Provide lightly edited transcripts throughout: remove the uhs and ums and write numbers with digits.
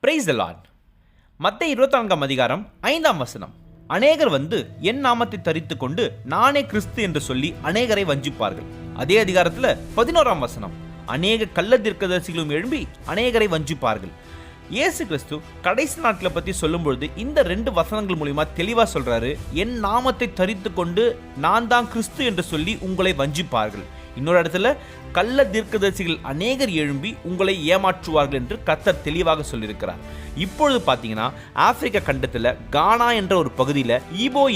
Praise the Lord. மத்தேயு 24 அதிகாரம் 5 வசனம். அநேகர் என் நாமத்தை தரித்து கொண்டு நானே கிறிஸ்து என்று சொல்லி அநேகரை வஞ்சிப்பார்கள். அதே அதிகாரத்தில் 11 வசனம். அநேக கள்ள தீர்க்கதரிசிகளும் எழும்பி அநேகரை வஞ்சிப்பார்கள். இயேசு கிறிஸ்து கடைசி நாட்களை பற்றி சொல்லும்பொழுது இந்த 2 வசனங்கள் மூலிமா தெளிவாக சொல்றாரு, என் நாமத்தை தரித்து கொண்டு நான் தான் கிறிஸ்து என்று சொல்லி உங்களை வஞ்சிப்பார்கள். இன்னொரு இடத்துல கள்ள தீர்க்கதரிசிகள் அநேகர் எழும்பி உங்களை ஏமாற்றுவார்கள் என்று கர்த்தர் தெளிவாக சொல்லியிருக்கிறார். இப்பொழுது பார்த்தீங்கன்னா ஆப்பிரிக்கா கண்டத்தில் கானா என்ற ஒரு பகுதியில்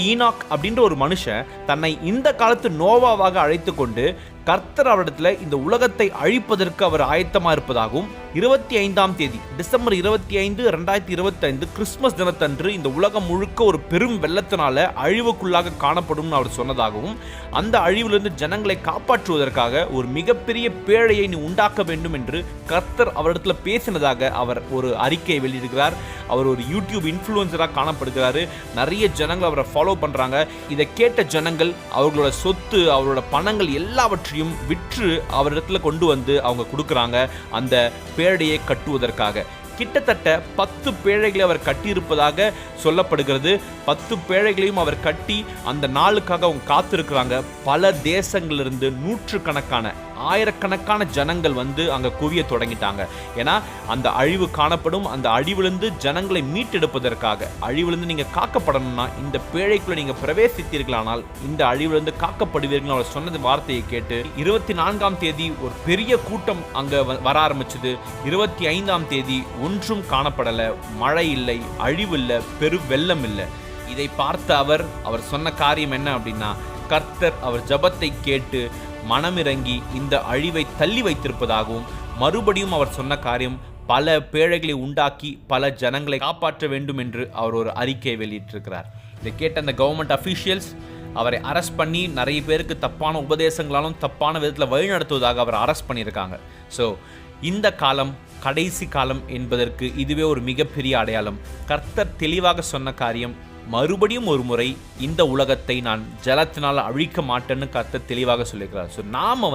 ஈனாக் அப்படின்ற ஒரு மனுஷன் தன்னை இந்த காலத்து நோவாவாக அழைத்து கொண்டு கர்த்தர் அவரிடத்தில் இந்த உலகத்தை அழிப்பதற்கு அவர் ஆயத்தமாக இருப்பதாகவும் 25ஆம் தேதி டிசம்பர் 25, 2025 கிறிஸ்துமஸ் தினத்தன்று இந்த உலகம் முழுக்க ஒரு பெரும் வெள்ளத்தினால அழிவுக்குள்ளாக காணப்படும் அவர் சொன்னதாகவும், அந்த அழிவிலிருந்து ஜனங்களை காப்பாற்றுவதற்காக ஒரு மிகப்பெரிய பேழையை நீ உண்டாக்க வேண்டும் என்று கர்த்தர் அவரிடத்தில் பேசினதாக அவர் ஒரு அறிக்கையை வெளியிடுகிறார். அவர் ஒரு யூடியூப் இன்ஃப்ளூயன்சராக காணப்படுகிறாரு. நிறைய ஜனங்கள் அவரை ஃபாலோ பண்ணுறாங்க. இதை கேட்ட ஜனங்கள் அவர்களோட சொத்து, அவரோட பணங்கள் எல்லாவற்றையும் விற்று அவரிடத்துல கொண்டு வந்து அவங்க கொடுக்குறாங்க அந்த பேழையை கட்டுவதற்காக. கிட்டத்தட்ட 10 பேழைகளை அவர் கட்டியிருப்பதாக சொல்லப்படுகிறது. 10 பேழைகளையும் அவர் கட்டி அந்த நாளுக்காக அவங்க காத்திருக்கிறாங்க. பல தேசங்களிலிருந்து நூற்றுக்கணக்கான ஆயிரக்கணக்கான ஜனங்கள் அங்கே குவிய தொடங்கிட்டாங்க. ஏன்னா அந்த அழிவு காணப்படும். அந்த அழிவிலிருந்து ஜனங்களை மீட்டெடுப்பதற்காக, அழிவிலிருந்து நீங்கள் காக்கப்படணும்னா இந்த பேழைக்குள்ள நீங்கள் பிரவேசித்தீர்களானால் இந்த அழிவிலிருந்து காக்கப்படுவீர்கள் அவர் சொன்னது வார்த்தையை கேட்டு 24ஆம் தேதி ஒரு பெரிய கூட்டம் அங்கே வர ஆரம்பிச்சது. 25ஆம் தேதி ஒன்றும் காணப்படலை. மழை இல்லை, அழிவு இல்லை, பெரு வெள்ளம் இல்லை. இதை பார்த்த அவர் சொன்ன காரியம் என்ன அப்படின்னா, கர்த்தர் அவர் ஜெபத்தை கேட்டு மனமிறங்கி இந்த அழிவை தள்ளி வைத்திருப்பதாகவும், மறுபடியும் அவர் சொன்ன காரியம் பல பேழைகளை உண்டாக்கி பல ஜனங்களை காப்பாற்ற வேண்டும் என்று அவர் ஒரு அறிக்கையை வெளியிட்டிருக்கிறார். இதை கேட்ட அந்த கவர்மெண்ட் அஃபீஷியல்ஸ் அவரை அரெஸ்ட் பண்ணி நிறைய பேருக்கு தப்பான உபதேசங்களாலும் தப்பான விதத்தில் வழிநடத்துவதாக அவர் அரெஸ்ட் பண்ணியிருக்காங்க. ஸோ இந்த காலம் கடைசி காலம் என்பதற்கு இதுவே ஒரு மிகப்பெரிய அடையாளம். கர்த்தர் தெளிவாக சொன்ன காரியம், மறுபடியும் ஒரு முறை இந்த உலகத்தை நான் ஜலத்தினால் அழிக்க மாட்டேன்னு கர்த்தர் தெளிவாக சொல்லியிருக்கிறார். ஸோ நாம்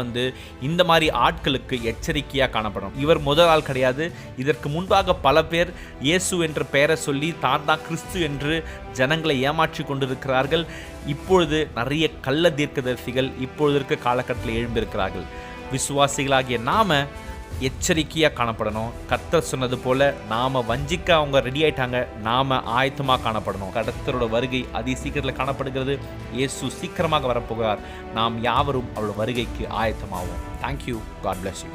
இந்த மாதிரி ஆட்களுக்கு எச்சரிக்கையாக காணப்படும். இவர் முதல் ஆள் கிடையாது. இதற்கு முன்பாக பல பேர் இயேசு என்ற பெயரை சொல்லி தான் கிறிஸ்து என்று ஜனங்களை ஏமாற்றி கொண்டிருக்கிறார்கள். இப்பொழுது நிறைய கள்ள தீர்க்கதரிசிகள் இப்பொழுது இருக்க காலகட்டத்தில் எழும்பியிருக்கிறார்கள். விசுவாசிகளாகிய நாம எச்சரிக்கையாக காணப்படணும். கர்த்தர் சொன்னது போல நாம வஞ்சிக்க அவங்க ரெடி ஆயிட்டாங்க, நாம ஆயத்தமாக காணப்படணும். கர்த்தரோட வருகை அதி சீக்கிரத்தில் காணப்படுகிறது. இயேசு சீக்கிரமாக வரப்போகிறார். நாம் யாவரும் அவரோட வருகைக்கு ஆயத்தமாவோம். தேங்க்யூ. God bless you.